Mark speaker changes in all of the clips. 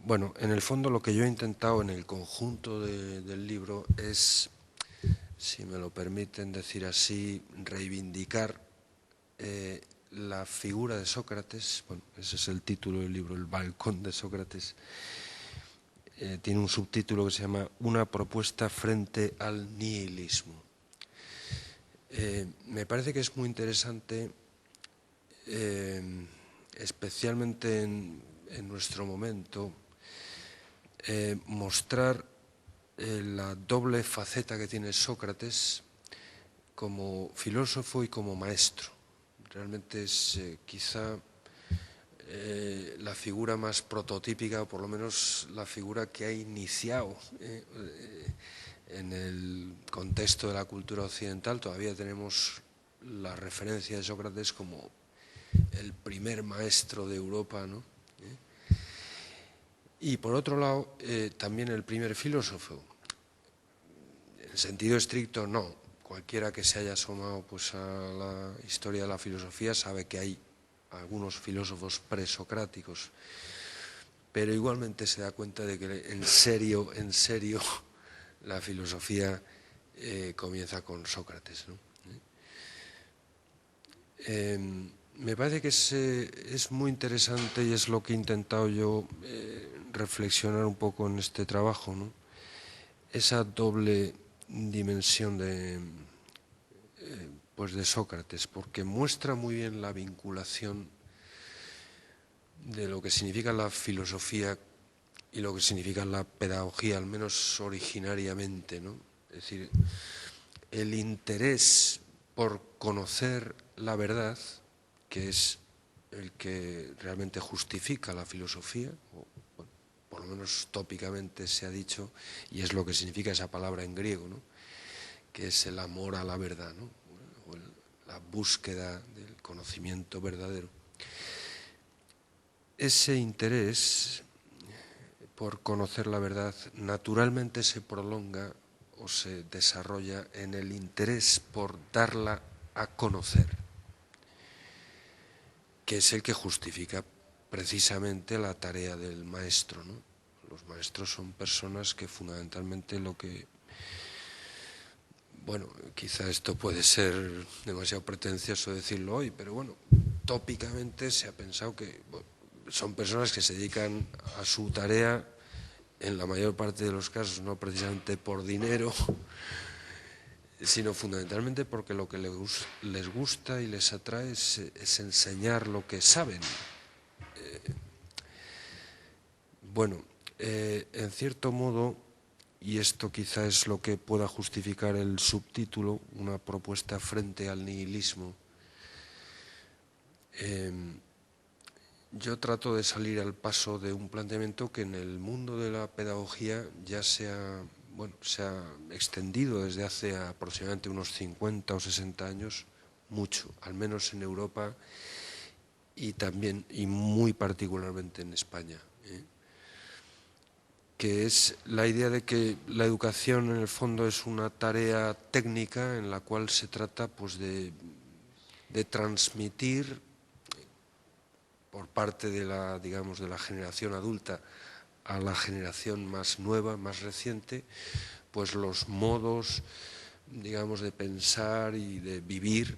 Speaker 1: Bueno, en el fondo lo que yo he intentado en el conjunto del libro es, si me lo permiten decir así, reivindicar la figura de Sócrates. Bueno, ese es el título del libro, El balcón de Sócrates. Tiene un subtítulo que se llama Una propuesta frente al nihilismo. Me parece que es muy interesante, especialmente en nuestro momento, mostrar la doble faceta que tiene Sócrates como filósofo y como maestro. Realmente es quizá la figura más prototípica, o por lo menos la figura que ha iniciado en el contexto de la cultura occidental. Todavía tenemos la referencia de Sócrates como el primer maestro de Europa, ¿no? Y por otro lado, también el primer filósofo. En sentido estricto, no. Cualquiera que se haya asomado pues, a la historia de la filosofía sabe que hay algunos filósofos presocráticos, pero igualmente se da cuenta de que en serio, la filosofía comienza con Sócrates, ¿no? Me parece que es muy interesante y es lo que he intentado yo reflexionar un poco en este trabajo, ¿no? Esa doble dimensión pues de Sócrates, porque muestra muy bien la vinculación de lo que significa la filosofía y lo que significa la pedagogía, al menos originariamente, ¿no? Es decir, el interés por conocer la verdad, que es el que realmente justifica la filosofía, o bueno, por lo menos tópicamente se ha dicho, y es lo que significa esa palabra en griego, ¿no? Que es el amor a la verdad, ¿no? O la búsqueda del conocimiento verdadero. Ese interés por conocer la verdad naturalmente se prolonga o se desarrolla en el interés por darla a conocer, que es el que justifica precisamente la tarea del maestro, ¿no? Los maestros son personas que fundamentalmente lo que... Bueno, quizá esto puede ser demasiado pretencioso decirlo hoy, pero bueno, tópicamente se ha pensado que bueno, son personas que se dedican a su tarea en la mayor parte de los casos, no precisamente por dinero, sino fundamentalmente porque lo que les gusta y les atrae es enseñar lo que saben. Bueno, en cierto modo, y esto quizá es lo que pueda justificar el subtítulo, una propuesta frente al nihilismo, yo trato de salir al paso de un planteamiento que en el mundo de la pedagogía ya se ha extendido desde hace aproximadamente unos 50 o 60 años, mucho, al menos en Europa y también y muy particularmente en España, que es la idea de que la educación en el fondo es una tarea técnica en la cual se trata pues de transmitir por parte de la, digamos, de la generación adulta a la generación más nueva, más reciente, pues los modos, digamos, de pensar y de vivir,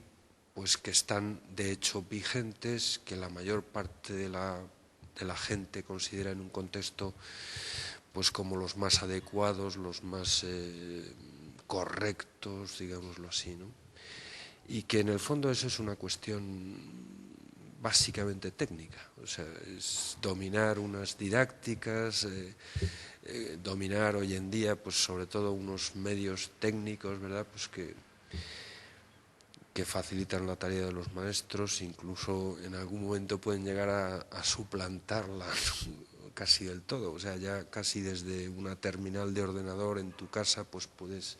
Speaker 1: pues que están de hecho vigentes, que la mayor parte de la gente considera en un contexto pues como los más adecuados, los más correctos, digámoslo así, ¿no? Y que en el fondo eso es una cuestión básicamente técnica, o sea, es dominar unas didácticas, dominar hoy en día, pues sobre todo unos medios técnicos, ¿verdad? Pues que facilitan la tarea de los maestros, incluso en algún momento pueden llegar a suplantarla casi del todo, o sea, ya casi desde una terminal de ordenador en tu casa, pues puedes,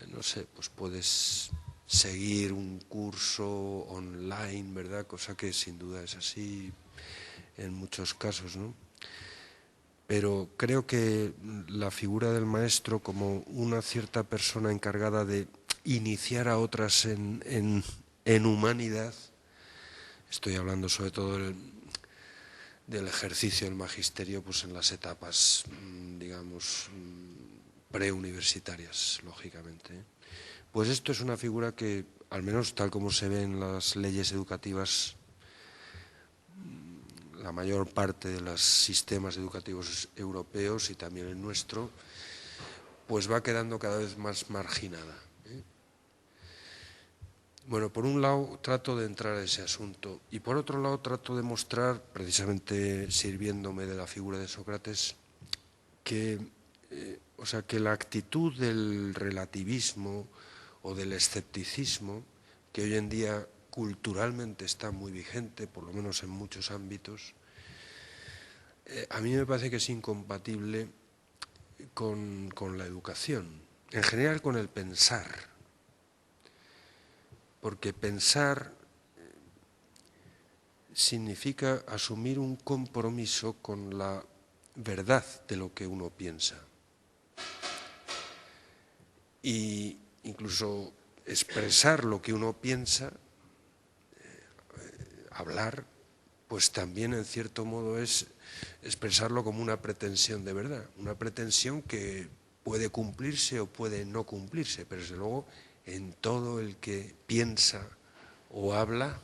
Speaker 1: no sé, pues puedes seguir un curso online, ¿verdad? Cosa que sin duda es así en muchos casos, ¿no? Pero creo que la figura del maestro como una cierta persona encargada de iniciar a otras en humanidad, estoy hablando sobre todo del ejercicio del magisterio pues en las etapas, digamos, preuniversitarias, lógicamente. Pues esto es una figura que, al menos tal como se ve en las leyes educativas, la mayor parte de los sistemas educativos europeos y también el nuestro, pues va quedando cada vez más marginada. Bueno, por un lado trato de entrar a ese asunto y por otro lado trato de mostrar, precisamente sirviéndome de la figura de Sócrates, que, que la actitud del relativismo o del escepticismo, que hoy en día culturalmente está muy vigente, por lo menos en muchos ámbitos, a mí me parece que es incompatible con la educación, en general con el pensar, porque pensar significa asumir un compromiso con la verdad de lo que uno piensa. Y incluso expresar lo que uno piensa, hablar, pues también en cierto modo es expresarlo como una pretensión de verdad, una pretensión que puede cumplirse o puede no cumplirse, pero desde luego en todo el que piensa o habla,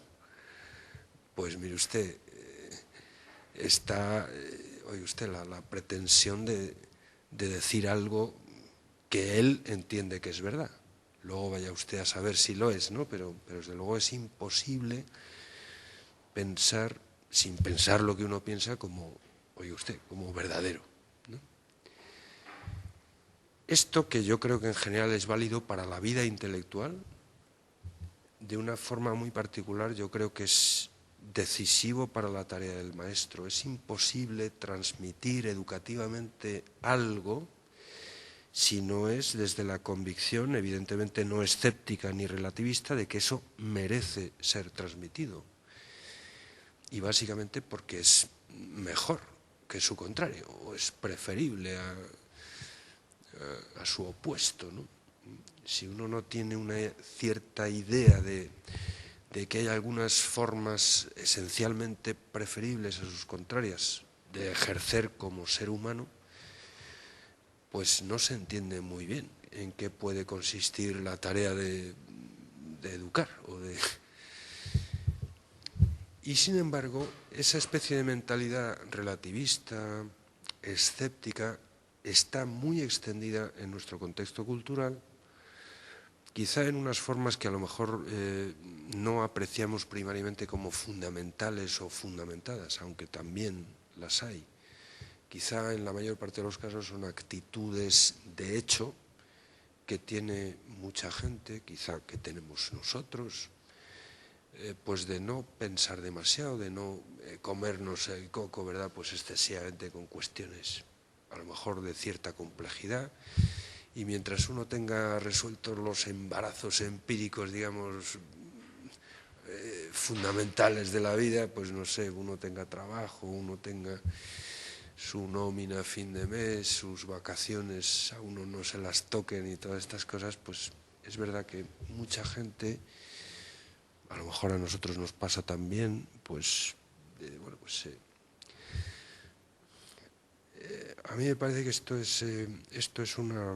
Speaker 1: pues mire usted, está, oye usted, la pretensión de decir algo que él entiende que es verdad. Luego vaya usted a saber si lo es, ¿no? Pero desde luego es imposible pensar, sin pensar lo que uno piensa, como, oye usted, como verdadero, ¿no? Esto, que yo creo que en general es válido para la vida intelectual, de una forma muy particular yo creo que es decisivo para la tarea del maestro. Es imposible transmitir educativamente algo si no es desde la convicción, evidentemente no escéptica ni relativista, de que eso merece ser transmitido. Y básicamente porque es mejor que su contrario, o es preferible a su opuesto, ¿no? Si uno no tiene una cierta idea de que hay algunas formas esencialmente preferibles a sus contrarias de ejercer como ser humano, pues no se entiende muy bien en qué puede consistir la tarea de educar o de... Y sin embargo, esa especie de mentalidad relativista, escéptica, está muy extendida en nuestro contexto cultural, quizá en unas formas que a lo mejor no apreciamos primariamente como fundamentales o fundamentadas, aunque también las hay. Quizá en la mayor parte de los casos son actitudes de hecho que tiene mucha gente, quizá que tenemos nosotros, pues de no pensar demasiado, de no comernos el coco, ¿verdad?, pues excesivamente con cuestiones a lo mejor de cierta complejidad, y mientras uno tenga resueltos los embarazos empíricos, digamos, fundamentales de la vida, pues no sé, uno tenga trabajo, uno tenga su nómina a fin de mes, sus vacaciones a uno no se las toquen y todas estas cosas, pues es verdad que mucha gente, a lo mejor a nosotros nos pasa también, pues, a mí me parece que esto es una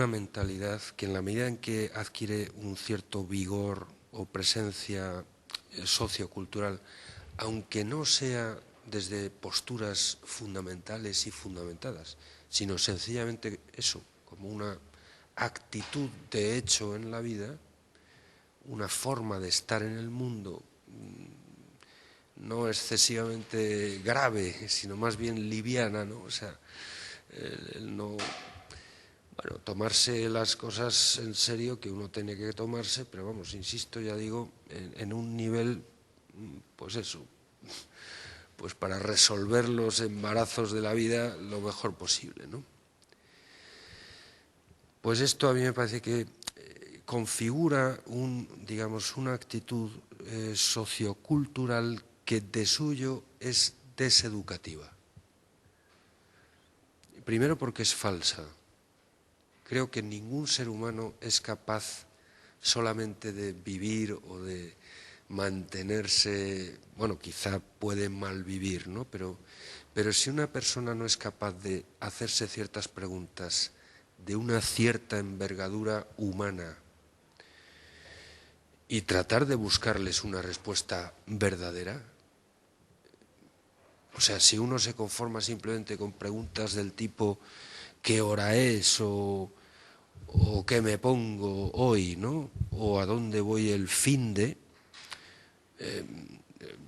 Speaker 1: mentalidad que en la medida en que adquiere un cierto vigor o presencia sociocultural, aunque no sea desde posturas fundamentales y fundamentadas, sino sencillamente eso, como una actitud de hecho en la vida, una forma de estar en el mundo no excesivamente grave, sino más bien liviana, ¿no? O sea, el no, bueno, tomarse las cosas en serio que uno tiene que tomarse, pero vamos, insisto, ya digo, en un nivel, pues eso, pues para resolver los embarazos de la vida lo mejor posible, ¿no? Pues esto a mí me parece que configura una actitud sociocultural que de suyo es deseducativa. Primero porque es falsa. Creo que ningún ser humano es capaz solamente de vivir o de mantenerse, bueno, quizá puede malvivir, ¿no? Pero si una persona no es capaz de hacerse ciertas preguntas de una cierta envergadura humana y tratar de buscarles una respuesta verdadera, o sea, si uno se conforma simplemente con preguntas del tipo ¿qué hora es? O ¿qué me pongo hoy? ¿No? O ¿a dónde voy el finde?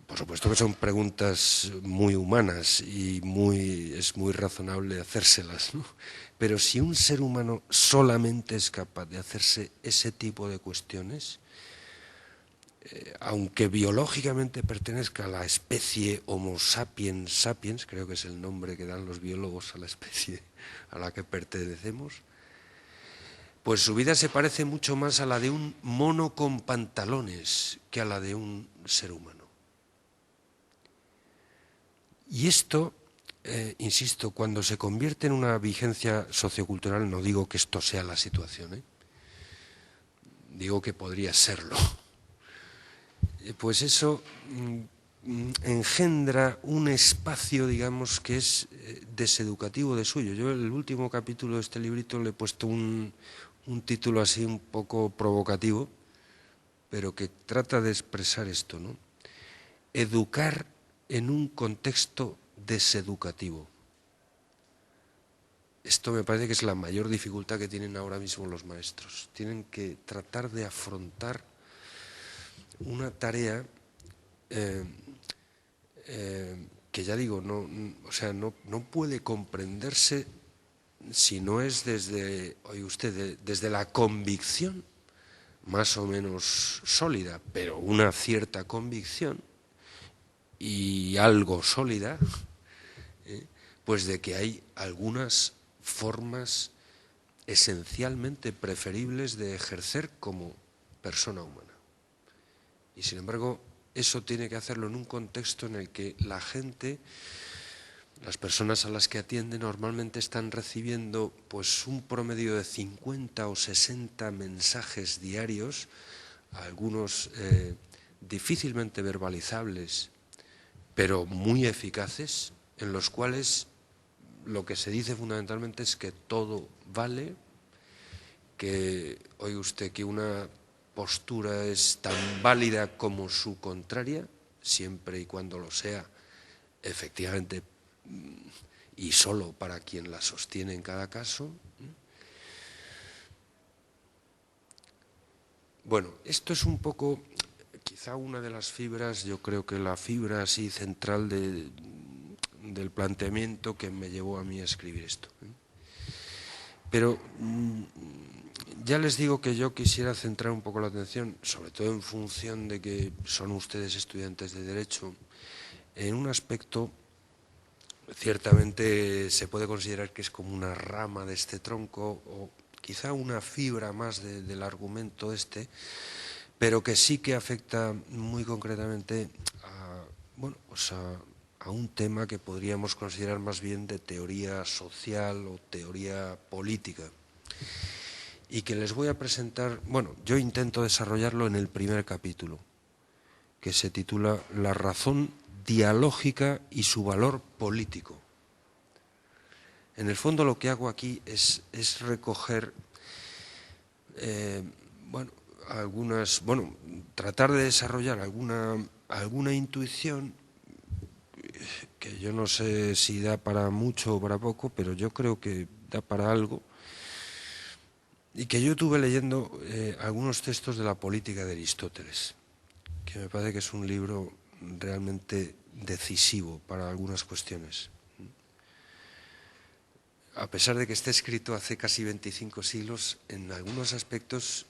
Speaker 1: Por supuesto que son preguntas muy humanas y es muy razonable hacérselas, ¿no? Pero si un ser humano solamente es capaz de hacerse ese tipo de cuestiones, aunque biológicamente pertenezca a la especie Homo sapiens sapiens, creo que es el nombre que dan los biólogos a la especie a la que pertenecemos, pues su vida se parece mucho más a la de un mono con pantalones que a la de un ser humano. Y esto, insisto, cuando se convierte en una vigencia sociocultural, no digo que esto sea la situación, digo que podría serlo, pues eso engendra un espacio, digamos, que es deseducativo de suyo. Yo el último capítulo de este librito le he puesto un título así un poco provocativo, pero que trata de expresar esto, ¿no? Educar en un contexto deseducativo. Esto me parece que es la mayor dificultad que tienen ahora mismo los maestros. Tienen que tratar de afrontar una tarea que ya digo, no puede comprenderse si no es desde, oye usted, desde la convicción más o menos sólida, pero una cierta convicción y algo sólida, pues de que hay algunas formas esencialmente preferibles de ejercer como persona humana. Y sin embargo, eso tiene que hacerlo en un contexto en el que la gente, las personas a las que atiende, normalmente están recibiendo pues un promedio de 50 o 60 mensajes diarios, algunos difícilmente verbalizables, pero muy eficaces, en los cuales lo que se dice fundamentalmente es que todo vale, que, oye usted, que una postura es tan válida como su contraria, siempre y cuando lo sea, efectivamente, y solo para quien la sostiene en cada caso. Bueno, esto es un poco, quizá una de las fibras, yo creo que la fibra así central del planteamiento que me llevó a mí a escribir esto. Pero ya les digo que yo quisiera centrar un poco la atención, sobre todo en función de que son ustedes estudiantes de Derecho, en un aspecto, ciertamente se puede considerar que es como una rama de este tronco, o quizá una fibra más del argumento este, pero que sí que afecta muy concretamente a un tema que podríamos considerar más bien de teoría social o teoría política. Y que les voy a presentar, bueno, yo intento desarrollarlo en el primer capítulo, que se titula La razón dialógica y su valor político. En el fondo lo que hago aquí es recoger, tratar de desarrollar alguna intuición que yo no sé si da para mucho o para poco, pero yo creo que da para algo, y que yo tuve leyendo algunos textos de la política de Aristóteles, que me parece que es un libro realmente decisivo para algunas cuestiones. A pesar de que esté escrito hace casi 25 siglos, en algunos aspectos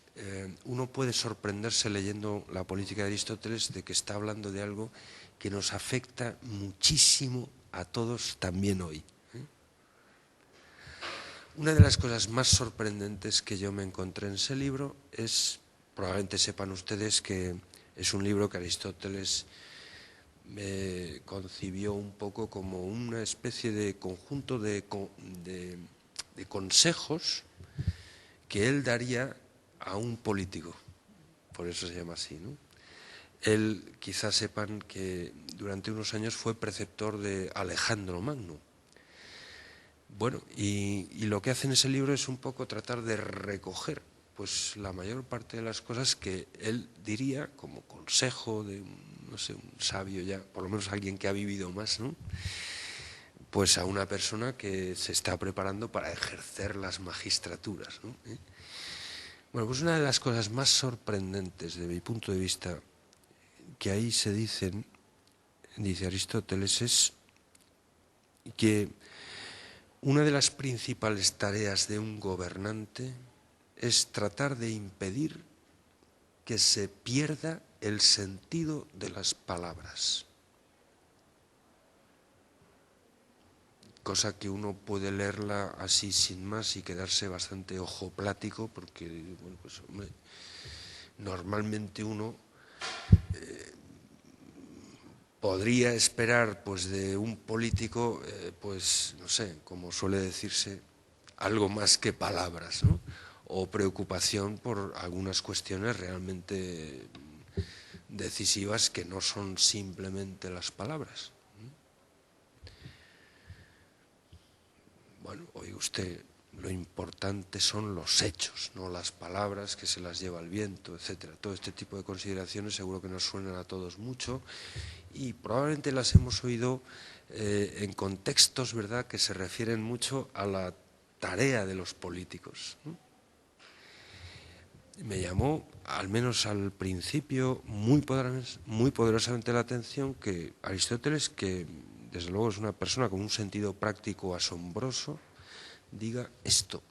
Speaker 1: uno puede sorprenderse leyendo la política de Aristóteles de que está hablando de algo que nos afecta muchísimo a todos también hoy. Una de las cosas más sorprendentes que yo me encontré en ese libro es, probablemente sepan ustedes que es un libro que Aristóteles concibió un poco como una especie de conjunto de consejos que él daría a un político, por eso se llama así, ¿no? Él, quizás sepan que durante unos años fue preceptor de Alejandro Magno. Bueno, y lo que hace en ese libro es un poco tratar de recoger pues la mayor parte de las cosas que él diría como consejo de, no sé, un sabio ya, por lo menos alguien que ha vivido más, ¿no? Pues a una persona que se está preparando para ejercer las magistraturas, ¿no? Bueno, pues una de las cosas más sorprendentes de mi punto de vista que ahí se dicen, dice Aristóteles, es que una de las principales tareas de un gobernante es tratar de impedir que se pierda el sentido de las palabras. Cosa que uno puede leerla así sin más y quedarse bastante ojoplático, porque bueno, pues, hombre, normalmente uno podría esperar pues de un político, pues no sé, como suele decirse, algo más que palabras, ¿no? O preocupación por algunas cuestiones realmente decisivas que no son simplemente las palabras. Bueno, oye usted, lo importante son los hechos, no las palabras que se las lleva el viento, etcétera. Todo este tipo de consideraciones seguro que nos suenan a todos mucho y probablemente las hemos oído en contextos, ¿verdad?, que se refieren mucho a la tarea de los políticos. Me llamó, al menos al principio, muy poderosamente la atención que Aristóteles, que desde luego es una persona con un sentido práctico asombroso, diga esto.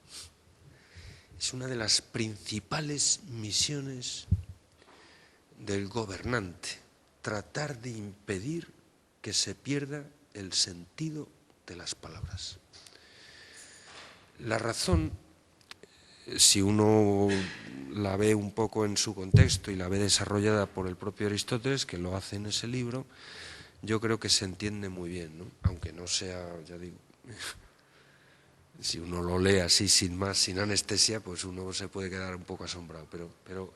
Speaker 1: Es una de las principales misiones del gobernante, tratar de impedir que se pierda el sentido de las palabras. La razón, si uno la ve un poco en su contexto y la ve desarrollada por el propio Aristóteles, que lo hace en ese libro, yo creo que se entiende muy bien, ¿no? Aunque no sea, ya digo, si uno lo lee así sin más, sin anestesia, pues uno se puede quedar un poco asombrado, pero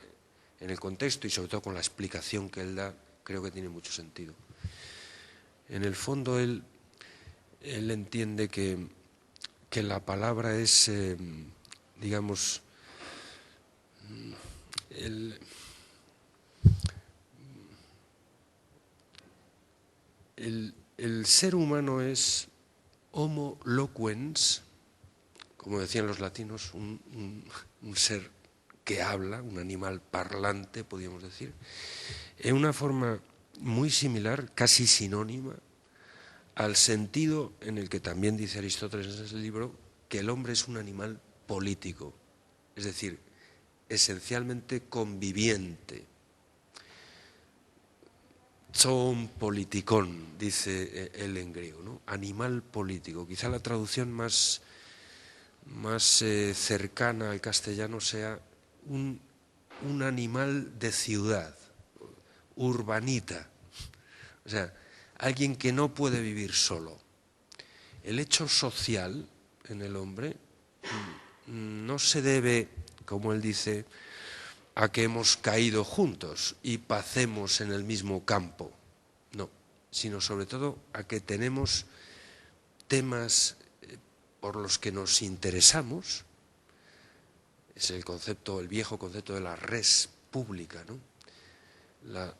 Speaker 1: en el contexto y sobre todo con la explicación que él da, creo que tiene mucho sentido. En el fondo él entiende que la palabra es, digamos, el ser humano es homo loquens, como decían los latinos, un ser que habla, un animal parlante, podríamos decir, en una forma muy similar, casi sinónima, al sentido en el que también dice Aristóteles en ese libro, que el hombre es un animal político, es decir, esencialmente conviviente. Zoon politikon, dice él en griego, ¿no? Animal político. Quizá la traducción más cercana al castellano sea un animal de ciudad, urbanita, o sea, alguien que no puede vivir solo. El hecho social en el hombre no se debe, como él dice, a que hemos caído juntos y pacemos en el mismo campo, no, sino sobre todo a que tenemos temas por los que nos interesamos. Es el viejo concepto de la res pública, ¿no?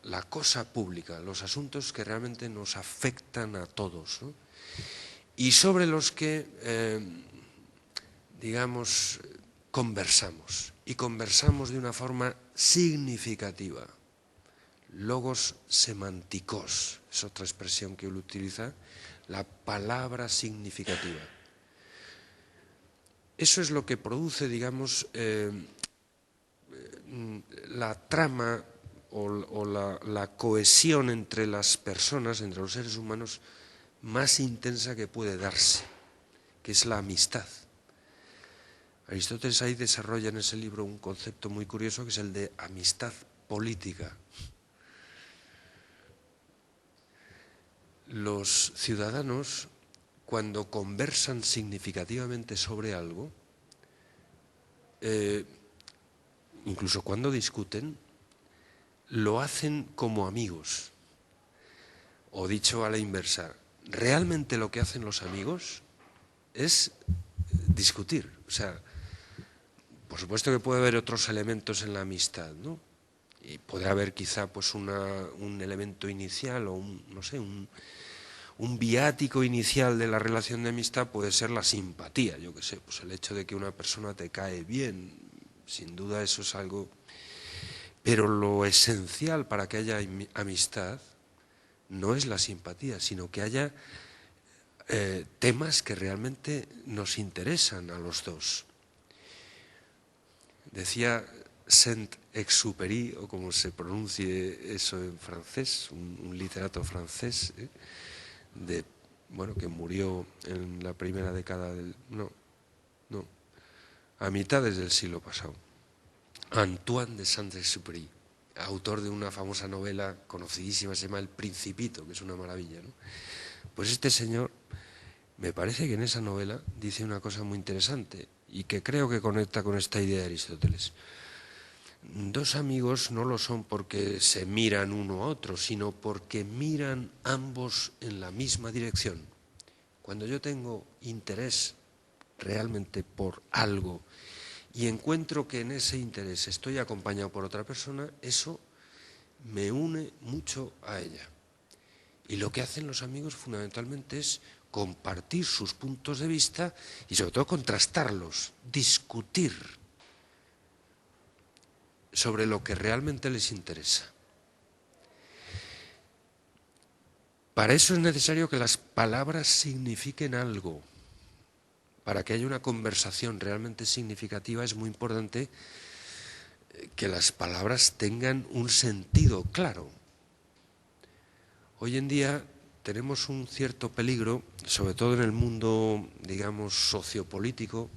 Speaker 1: La cosa pública, los asuntos que realmente nos afectan a todos, ¿no? Y sobre los que, digamos, conversamos. Y conversamos de una forma significativa. Logos semánticos, es otra expresión que él utiliza, la palabra significativa. Eso es lo que produce, digamos, la trama o la cohesión entre las personas, entre los seres humanos, más intensa que puede darse, que es la amistad. Aristóteles ahí desarrolla en ese libro un concepto muy curioso que es el de amistad política. Los ciudadanos, cuando conversan significativamente sobre algo, incluso cuando discuten, lo hacen como amigos. O dicho a la inversa, realmente lo que hacen los amigos es discutir. O sea, por supuesto que puede haber otros elementos en la amistad, ¿no? Y podrá haber quizá pues un elemento inicial o no sé, un viático inicial de la relación de amistad puede ser la simpatía, yo qué sé, pues el hecho de que una persona te cae bien, sin duda eso es algo. Pero lo esencial para que haya amistad no es la simpatía, sino que haya temas que realmente nos interesan a los dos. Decía Saint-Exupéry, o como se pronuncie eso en francés, un literato francés, que murió en la primera década a mitades del siglo pasado. Antoine de Saint-Exupéry, autor de una famosa novela conocidísima, se llama El Principito, que es una maravilla, ¿no? Pues este señor, me parece que en esa novela dice una cosa muy interesante y que creo que conecta con esta idea de Aristóteles. Dos amigos no lo son porque se miran uno a otro, sino porque miran ambos en la misma dirección. Cuando yo tengo interés realmente por algo y encuentro que en ese interés estoy acompañado por otra persona, eso me une mucho a ella. Y lo que hacen los amigos fundamentalmente es compartir sus puntos de vista y sobre todo contrastarlos, discutir sobre lo que realmente les interesa. Para eso es necesario que las palabras signifiquen algo. Para que haya una conversación realmente significativa es muy importante que las palabras tengan un sentido claro. Hoy en día tenemos un cierto peligro, sobre todo en el mundo, digamos, sociopolítico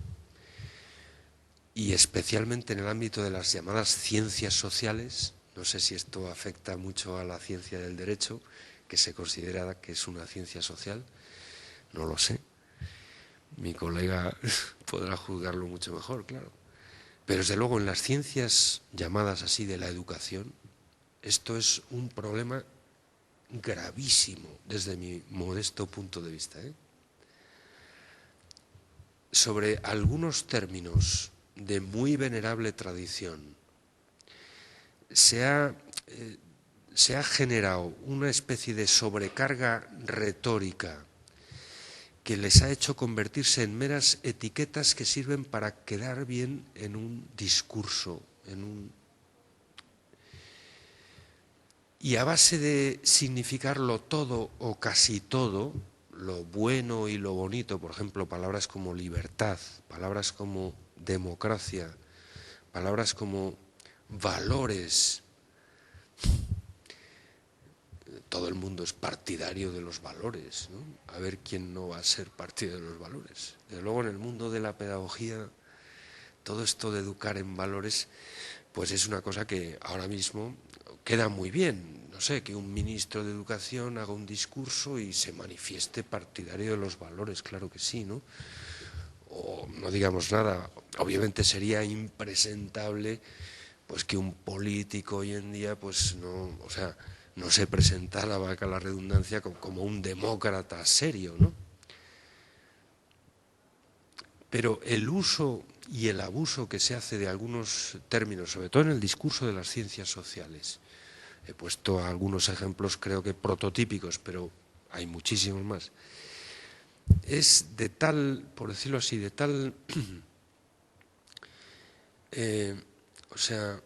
Speaker 1: y especialmente en el ámbito de las llamadas ciencias sociales. No sé si esto afecta mucho a la ciencia del derecho, que se considera que es una ciencia social, no lo sé. Mi colega podrá juzgarlo mucho mejor, claro. Pero desde luego en las ciencias llamadas así de la educación, esto es un problema gravísimo desde mi modesto punto de vista. Sobre algunos términos de muy venerable tradición se ha generado una especie de sobrecarga retórica que les ha hecho convertirse en meras etiquetas que sirven para quedar bien en un discurso, y a base de significarlo todo o casi todo, lo bueno y lo bonito, por ejemplo, palabras como libertad, palabras como democracia, palabras como valores. Todo el mundo es partidario de los valores, ¿no? A ver quién no va a ser partidario de los valores. Desde luego en el mundo de la pedagogía, todo esto de educar en valores, pues es una cosa que ahora mismo queda muy bien. No sé, que un ministro de Educación haga un discurso y se manifieste partidario de los valores, claro que sí, ¿no? O no digamos nada, obviamente sería impresentable pues que un político hoy en día pues no, o sea, no se presentara, valga la redundancia, como un demócrata serio, ¿no? Pero el uso y el abuso que se hace de algunos términos, sobre todo en el discurso de las ciencias sociales, he puesto algunos ejemplos creo que prototípicos, pero hay muchísimos más, es de tal, por decirlo así, de tal, o sea,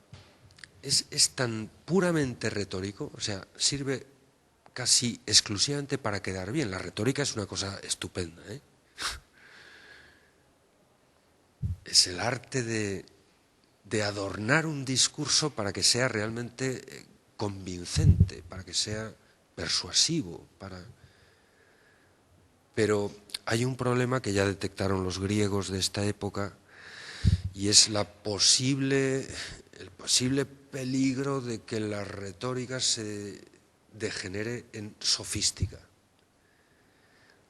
Speaker 1: es tan puramente retórico, o sea, sirve casi exclusivamente para quedar bien. La retórica es una cosa estupenda, ¿eh? Es el arte de adornar un discurso para que sea realmente convincente, para que sea persuasivo, Pero hay un problema que ya detectaron los griegos de esta época y es el posible peligro de que la retórica se degenere en sofística.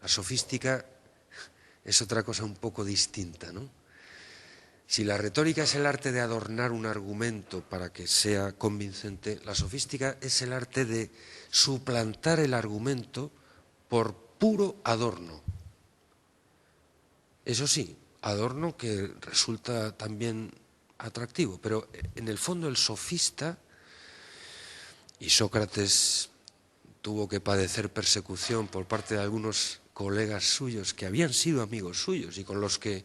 Speaker 1: La sofística es otra cosa un poco distinta, ¿no? Si la retórica es el arte de adornar un argumento para que sea convincente, la sofística es el arte de suplantar el argumento por puro adorno. Eso sí, adorno que resulta también atractivo, pero en el fondo el sofista, y Sócrates tuvo que padecer persecución por parte de algunos colegas suyos que habían sido amigos suyos y con los que,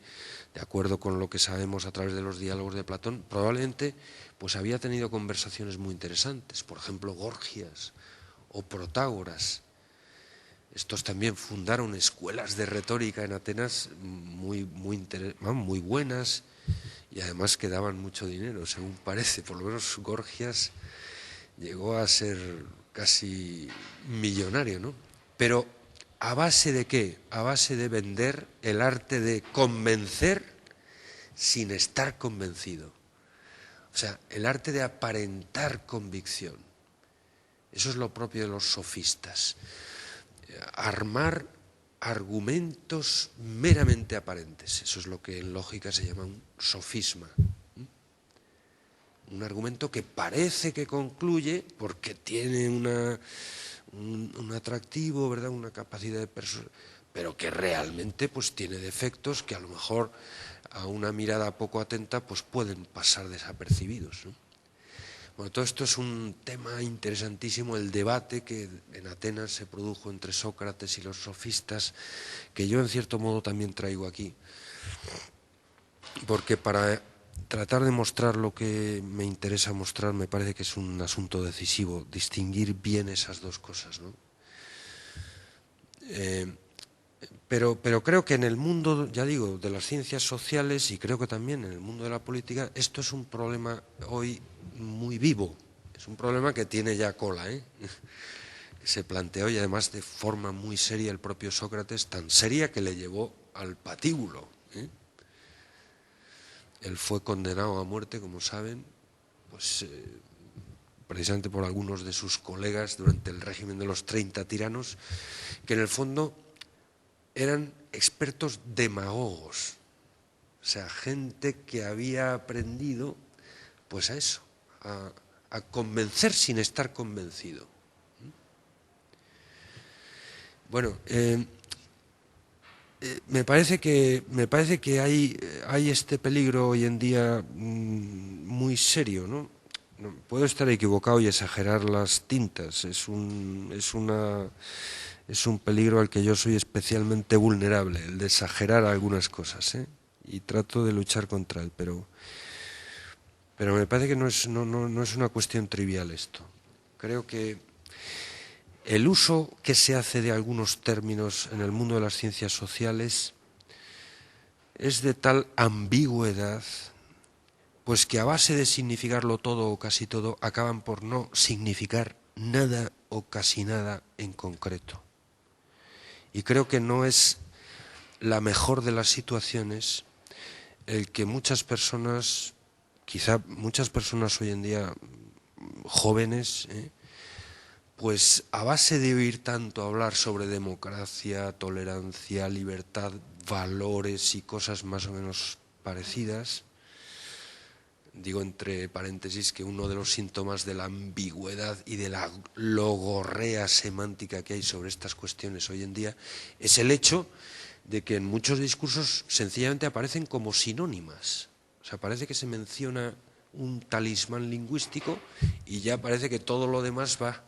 Speaker 1: de acuerdo con lo que sabemos a través de los diálogos de Platón, probablemente pues había tenido conversaciones muy interesantes, por ejemplo Gorgias o Protágoras. Estos también fundaron escuelas de retórica en Atenas muy buenas y además que daban mucho dinero, según parece. Por lo menos Gorgias llegó a ser casi millonario, ¿no? Pero ¿a base de qué? A base de vender el arte de convencer sin estar convencido. O sea, el arte de aparentar convicción. Eso es lo propio de los sofistas. Armar argumentos meramente aparentes. Eso es lo que en lógica se llama un sofisma. Un argumento que parece que concluye porque tiene un atractivo, ¿verdad? Una capacidad de persuasión, pero que realmente pues tiene defectos que a lo mejor a una mirada poco atenta pues pueden pasar desapercibidos, ¿no? Bueno, todo esto es un tema interesantísimo, el debate que en Atenas se produjo entre Sócrates y los sofistas, que yo en cierto modo también traigo aquí, porque para tratar de mostrar lo que me interesa mostrar me parece que es un asunto decisivo, distinguir bien esas dos cosas, ¿no? Pero creo que en el mundo, ya digo, de las ciencias sociales y creo que también en el mundo de la política, esto es un problema hoy muy vivo, es un problema que tiene ya cola, ¿eh? Que se planteó y además de forma muy seria el propio Sócrates, tan seria que le llevó al patíbulo, ¿eh? Él fue condenado a muerte, como saben, pues precisamente por algunos de sus colegas durante el régimen de los 30 tiranos, que en el fondo eran expertos demagogos, o sea, gente que había aprendido pues a eso, a convencer sin estar convencido. Bueno, me parece que hay este peligro hoy en día muy serio, ¿no? Puedo estar equivocado y exagerar las tintas, es un peligro al que yo soy especialmente vulnerable, el de exagerar algunas cosas, ¿eh? Y trato de luchar contra él, pero me parece que no es una cuestión trivial esto. Creo que el uso que se hace de algunos términos en el mundo de las ciencias sociales es de tal ambigüedad, pues que a base de significarlo todo o casi todo, acaban por no significar nada o casi nada en concreto. Y creo que no es la mejor de las situaciones el que muchas personas, quizá muchas personas hoy en día jóvenes, pues a base de oír tanto hablar sobre democracia, tolerancia, libertad, valores y cosas más o menos parecidas, digo entre paréntesis que uno de los síntomas de la ambigüedad y de la logorrea semántica que hay sobre estas cuestiones hoy en día es el hecho de que en muchos discursos sencillamente aparecen como sinónimas. O sea, parece que se menciona un talismán lingüístico y ya parece que todo lo demás va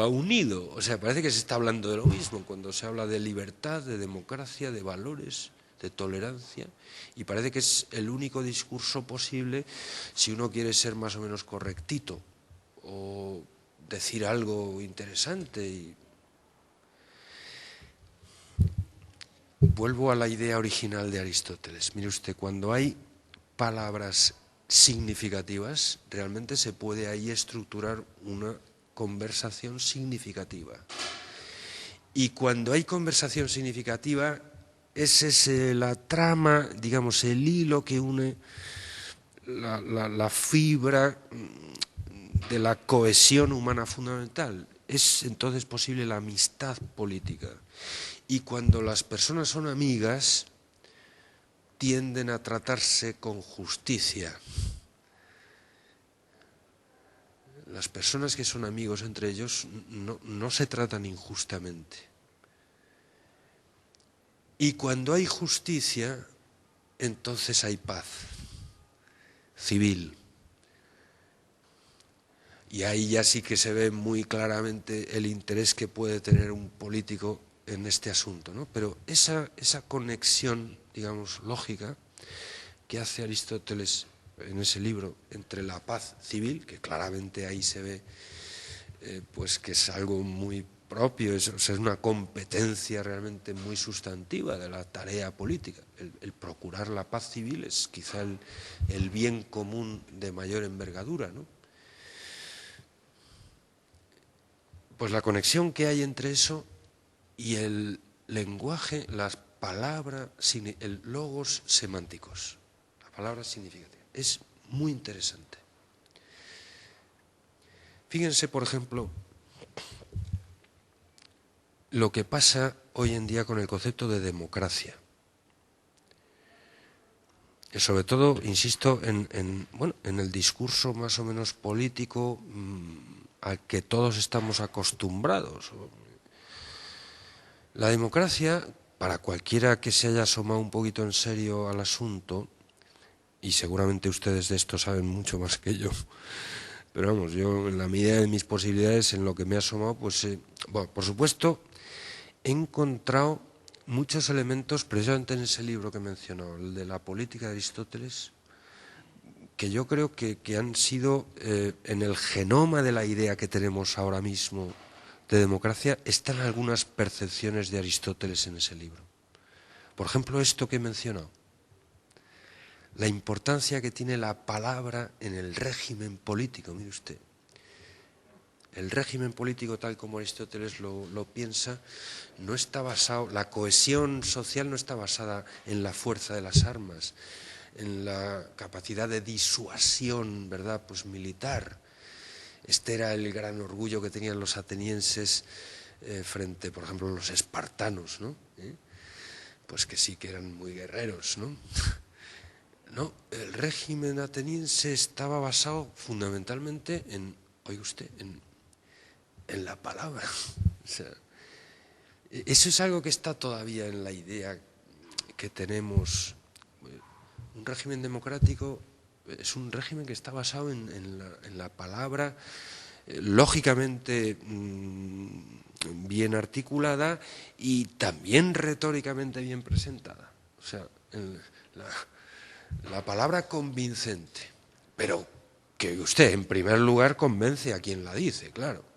Speaker 1: unido. O sea, parece que se está hablando de lo mismo cuando se habla de libertad, de democracia, de valores, de tolerancia, y parece que es el único discurso posible si uno quiere ser más o menos correctito o decir algo interesante. Y vuelvo a la idea original de Aristóteles. Mire usted, cuando hay palabras significativas, realmente se puede ahí estructurar una conversación significativa. Y cuando hay conversación significativa, ese es la trama, digamos, el hilo que une la fibra de la cohesión humana fundamental. Es entonces posible la amistad política. Y cuando las personas son amigas, tienden a tratarse con justicia. Las personas que son amigos entre ellos no se tratan injustamente. Y cuando hay justicia, entonces hay paz civil. Y ahí ya sí que se ve muy claramente el interés que puede tener un político en este asunto, ¿no? Pero esa conexión, digamos, lógica que hace Aristóteles en ese libro entre la paz civil, que claramente ahí se ve pues que es algo muy propio, o sea, es una competencia realmente muy sustantiva de la tarea política. El procurar la paz civil es quizá el bien común de mayor envergadura, ¿no? Pues la conexión que hay entre eso y el lenguaje, las palabras, el logos semánticos, la palabra significativa, es muy interesante. Fíjense, por ejemplo, lo que pasa hoy en día con el concepto de democracia. Sobre todo, insisto, en el discurso más o menos político al que todos estamos acostumbrados. La democracia, para cualquiera que se haya asomado un poquito en serio al asunto, y seguramente ustedes de esto saben mucho más que yo, pero vamos, yo en la medida de mis posibilidades, en lo que me he asomado, pues, bueno, por supuesto, he encontrado muchos elementos, precisamente en ese libro que he mencionado, el de la política de Aristóteles, que yo creo que han sido en el genoma de la idea que tenemos ahora mismo de democracia, están algunas percepciones de Aristóteles en ese libro. Por ejemplo, esto que he mencionado, la importancia que tiene la palabra en el régimen político, mire usted. El régimen político, tal como Aristóteles lo piensa, no está basado, la cohesión social no está basada en la fuerza de las armas, en la capacidad de disuasión, ¿verdad?, pues militar. Este era el gran orgullo que tenían los atenienses frente, por ejemplo, a los espartanos, ¿no? Pues que sí que eran muy guerreros, ¿no? No, el régimen ateniense estaba basado fundamentalmente en, oiga usted, en la palabra. O sea, eso es algo que está todavía en la idea que tenemos. Un régimen democrático es un régimen que está basado en la palabra, lógicamente bien articulada y también retóricamente bien presentada. O sea, la palabra convincente, pero que usted en primer lugar convence a quien la dice, claro.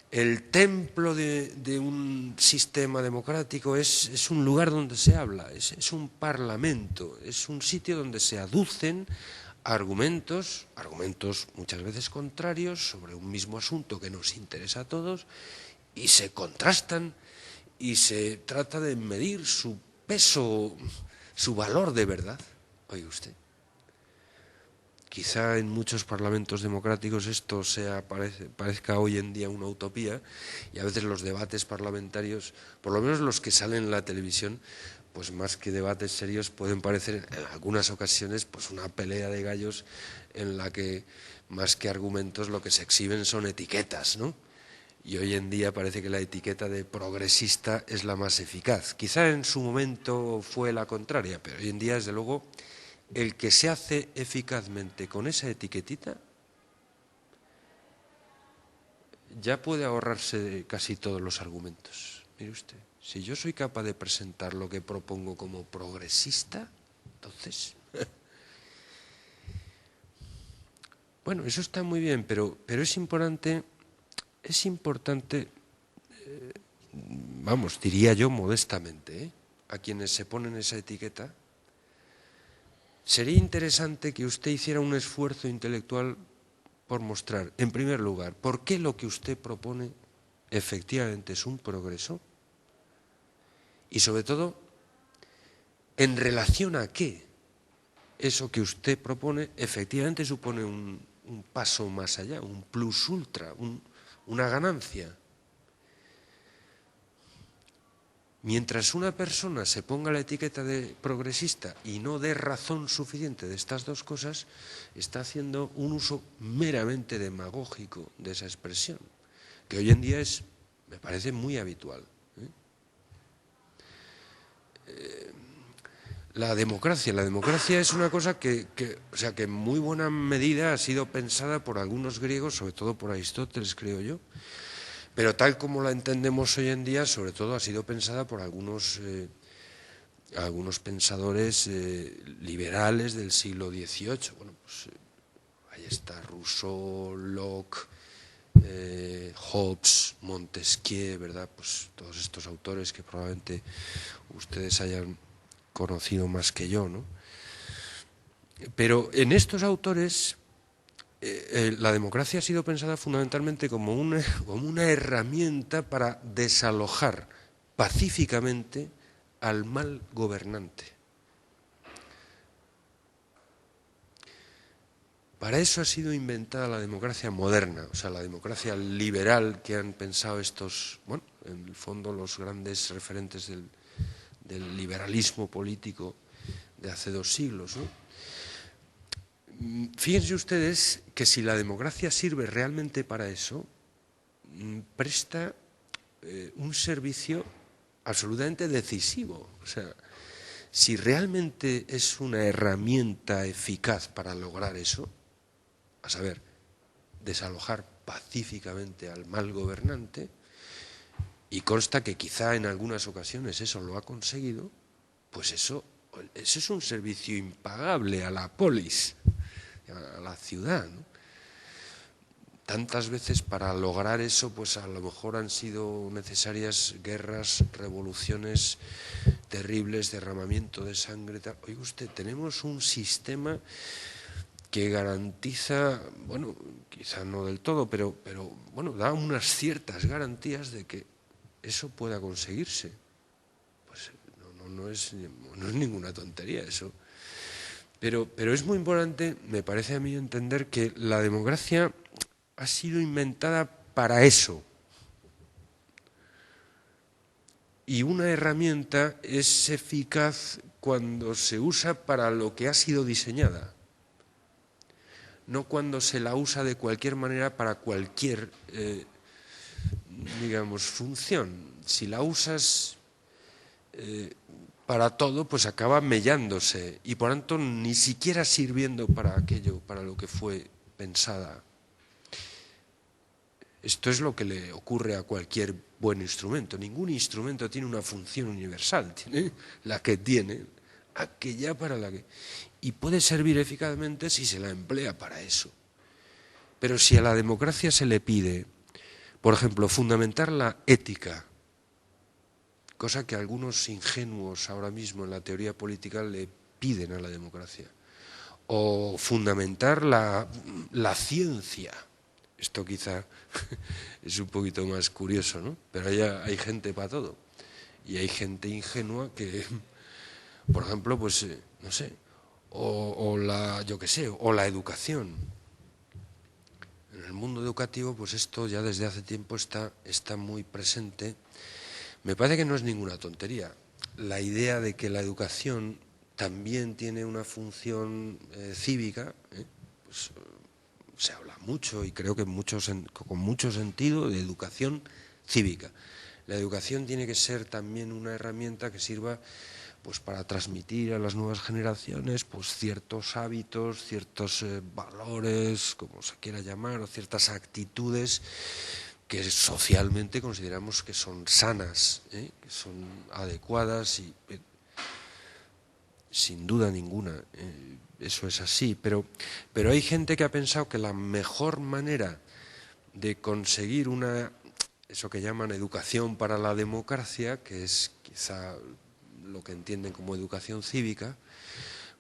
Speaker 1: El templo de un sistema democrático es un lugar donde se habla, es un parlamento, es un sitio donde se aducen argumentos muchas veces contrarios sobre un mismo asunto que nos interesa a todos y se contrastan y se trata de medir su peso, su valor de verdad. Oiga usted. Quizá en muchos parlamentos democráticos esto parezca hoy en día una utopía y a veces los debates parlamentarios, por lo menos los que salen en la televisión, pues más que debates serios pueden parecer en algunas ocasiones pues una pelea de gallos en la que más que argumentos lo que se exhiben son etiquetas, ¿no? Y hoy en día parece que la etiqueta de progresista es la más eficaz. Quizá en su momento fue la contraria, pero hoy en día, desde luego, el que se hace eficazmente con esa etiquetita ya puede ahorrarse casi todos los argumentos. Mire usted, si yo soy capaz de presentar lo que propongo como progresista, entonces... Bueno, eso está muy bien, pero es importante, vamos, diría yo modestamente, a quienes se ponen esa etiqueta, sería interesante que usted hiciera un esfuerzo intelectual por mostrar, en primer lugar, por qué lo que usted propone efectivamente es un progreso y, sobre todo, en relación a qué eso que usted propone efectivamente supone un paso más allá, un plus ultra, una ganancia. Mientras una persona se ponga la etiqueta de progresista y no dé razón suficiente de estas dos cosas, está haciendo un uso meramente demagógico de esa expresión, que hoy en día me parece muy habitual. La democracia es una cosa que en muy buena medida ha sido pensada por algunos griegos, sobre todo por Aristóteles, creo yo, pero tal como la entendemos hoy en día, sobre todo ha sido pensada por algunos pensadores liberales del siglo XVIII. Bueno, pues ahí está Rousseau, Locke, Hobbes, Montesquieu, ¿verdad? Pues todos estos autores que probablemente ustedes hayan conocido más que yo, ¿no? Pero en estos autores la democracia ha sido pensada fundamentalmente como una herramienta para desalojar pacíficamente al mal gobernante. Para eso ha sido inventada la democracia moderna, o sea, la democracia liberal que han pensado estos, bueno, en el fondo los grandes referentes del liberalismo político de hace 2 siglos, ¿no? Fíjense ustedes que si la democracia sirve realmente para eso, presta un servicio absolutamente decisivo. O sea, si realmente es una herramienta eficaz para lograr eso, a saber, desalojar pacíficamente al mal gobernante, y consta que quizá en algunas ocasiones eso lo ha conseguido, pues eso es un servicio impagable a la polis, a la ciudad, ¿no? Tantas veces para lograr eso, pues a lo mejor han sido necesarias guerras, revoluciones terribles, derramamiento de sangre. Oiga usted, tenemos un sistema que garantiza, bueno, quizá no del todo, pero bueno, da unas ciertas garantías de que eso pueda conseguirse. Pues no es ninguna tontería eso. Pero es muy importante, me parece a mí entender, que la democracia ha sido inventada para eso. Y una herramienta es eficaz cuando se usa para lo que ha sido diseñada, no cuando se la usa de cualquier manera para cualquier, digamos, función. Si la usas para todo, pues acaba mellándose y por tanto ni siquiera sirviendo para aquello, para lo que fue pensada. Esto es lo que le ocurre a cualquier buen instrumento. Ningún instrumento tiene una función universal, tiene la que tiene, aquella para la que... Y puede servir eficazmente si se la emplea para eso. Pero si a la democracia se le pide, por ejemplo, fundamentar la ética, cosa que algunos ingenuos ahora mismo en la teoría política le piden a la democracia, o fundamentar la ciencia. Esto quizá es un poquito más curioso, ¿no? Pero hay gente para todo. Y hay gente ingenua que, por ejemplo, pues, no sé, o la educación. En el mundo educativo, pues esto ya desde hace tiempo está muy presente. Me parece que no es ninguna tontería. La idea de que la educación también tiene una función cívica, pues se habla mucho y creo que con mucho sentido de educación cívica. La educación tiene que ser también una herramienta que sirva pues para transmitir a las nuevas generaciones pues ciertos hábitos, ciertos valores, como se quiera llamar, o ciertas actitudes que socialmente consideramos que son sanas, que son adecuadas y sin duda ninguna. Eso es así, pero hay gente que ha pensado que la mejor manera de conseguir eso que llaman educación para la democracia, que es quizá lo que entienden como educación cívica,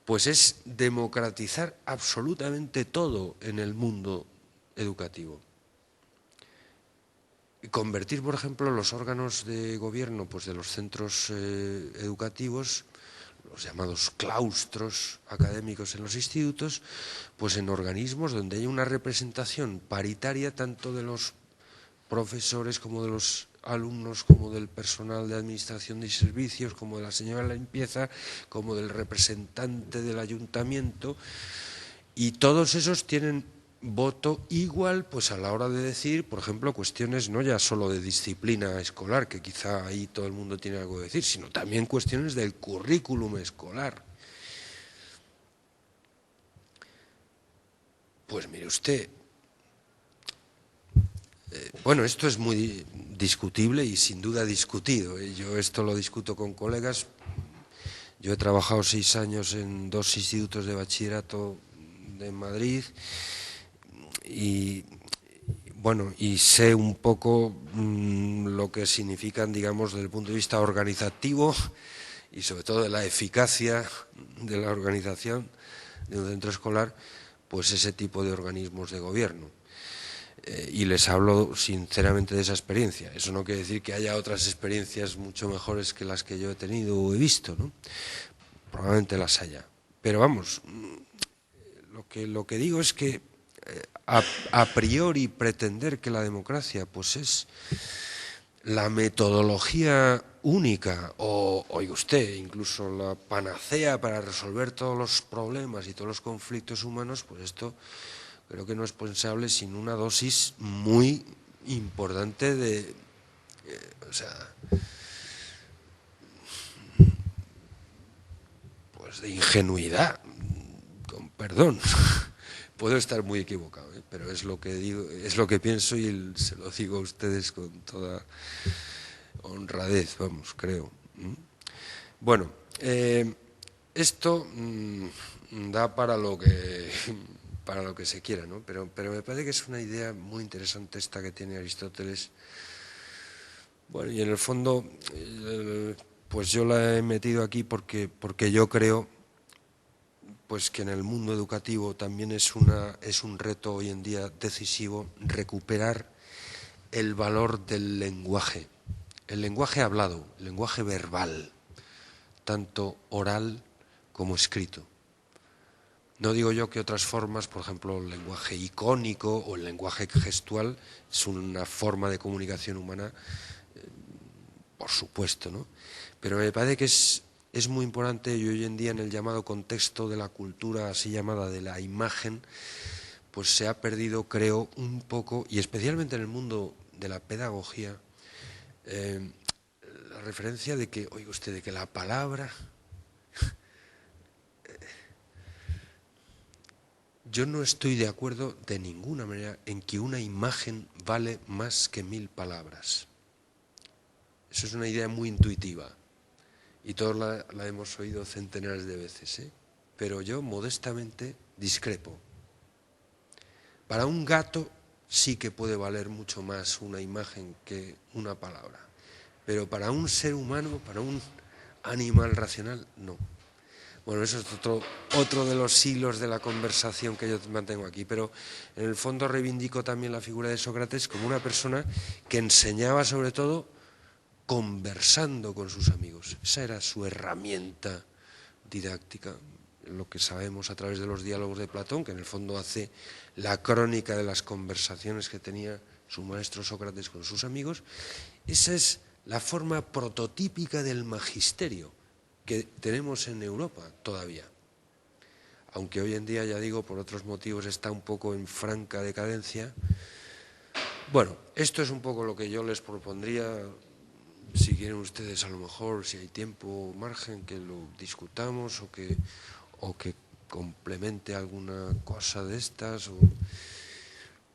Speaker 1: pues es democratizar absolutamente todo en el mundo educativo. Y convertir, por ejemplo, los órganos de gobierno pues de los centros educativos, los llamados claustros académicos en los institutos, pues en organismos donde hay una representación paritaria tanto de los profesores como de los alumnos como del personal de administración y servicios, como de la señora de la limpieza, como del representante del ayuntamiento, y todos esos tienen voto igual pues a la hora de decir, por ejemplo, cuestiones no ya solo de disciplina escolar, que quizá ahí todo el mundo tiene algo que decir, sino también cuestiones del currículum escolar. Pues mire usted, bueno, esto es muy discutible y sin duda discutido. Yo esto lo discuto con colegas. Yo he trabajado 6 años en 2 institutos de bachillerato de Madrid y bueno, y sé un poco lo que significan, digamos, desde el punto de vista organizativo y sobre todo de la eficacia de la organización de un centro escolar, pues ese tipo de organismos de gobierno. Y les hablo sinceramente de esa experiencia. Eso no quiere decir que haya otras experiencias mucho mejores que las que yo he tenido o he visto, ¿no? Probablemente las haya. Pero vamos, lo que digo es que a priori pretender que la democracia pues es la metodología única o, oiga usted, incluso la panacea para resolver todos los problemas y todos los conflictos humanos, pues esto creo que no es pensable sin una dosis muy importante de, o sea, pues de ingenuidad, con perdón. Puedo estar muy equivocado, pero es lo que digo, es lo que pienso y se lo digo a ustedes con toda honradez, vamos, creo. Bueno, esto da para lo que se quiera, ¿no? Pero me parece que es una idea muy interesante esta que tiene Aristóteles. Bueno, y en el fondo, pues yo la he metido aquí porque yo creo pues que en el mundo educativo también es un reto hoy en día decisivo recuperar el valor del lenguaje, el lenguaje hablado, el lenguaje verbal, tanto oral como escrito. No digo yo que otras formas, por ejemplo, el lenguaje icónico o el lenguaje gestual es una forma de comunicación humana, por supuesto, ¿no? Pero me parece que es muy importante y hoy en día en el llamado contexto de la cultura así llamada de la imagen, pues se ha perdido, creo, un poco, y especialmente en el mundo de la pedagogía, la referencia de que, oiga usted, de que la palabra... Yo no estoy de acuerdo de ninguna manera en que una imagen vale más que 1000 palabras. Eso es una idea muy intuitiva y todos la hemos oído centenares de veces, ¿eh? Pero yo modestamente discrepo. Para un gato sí que puede valer mucho más una imagen que una palabra, pero para un ser humano, para un animal racional, no. Bueno, eso es otro de los hilos de la conversación que yo mantengo aquí, pero en el fondo reivindico también la figura de Sócrates como una persona que enseñaba sobre todo conversando con sus amigos. Esa era su herramienta didáctica, lo que sabemos a través de los diálogos de Platón, que en el fondo hace la crónica de las conversaciones que tenía su maestro Sócrates con sus amigos. Esa es la forma prototípica del magisterio que tenemos en Europa todavía. Aunque hoy en día, ya digo, por otros motivos está un poco en franca decadencia. Bueno, esto es un poco lo que yo les propondría. Si quieren ustedes, a lo mejor, si hay tiempo o margen, que lo discutamos o que complemente alguna cosa de estas.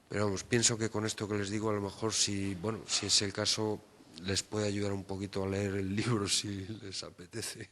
Speaker 1: Pero vamos, pienso que con esto que les digo, a lo mejor, si es el caso, les puede ayudar un poquito a leer el libro si les apetece.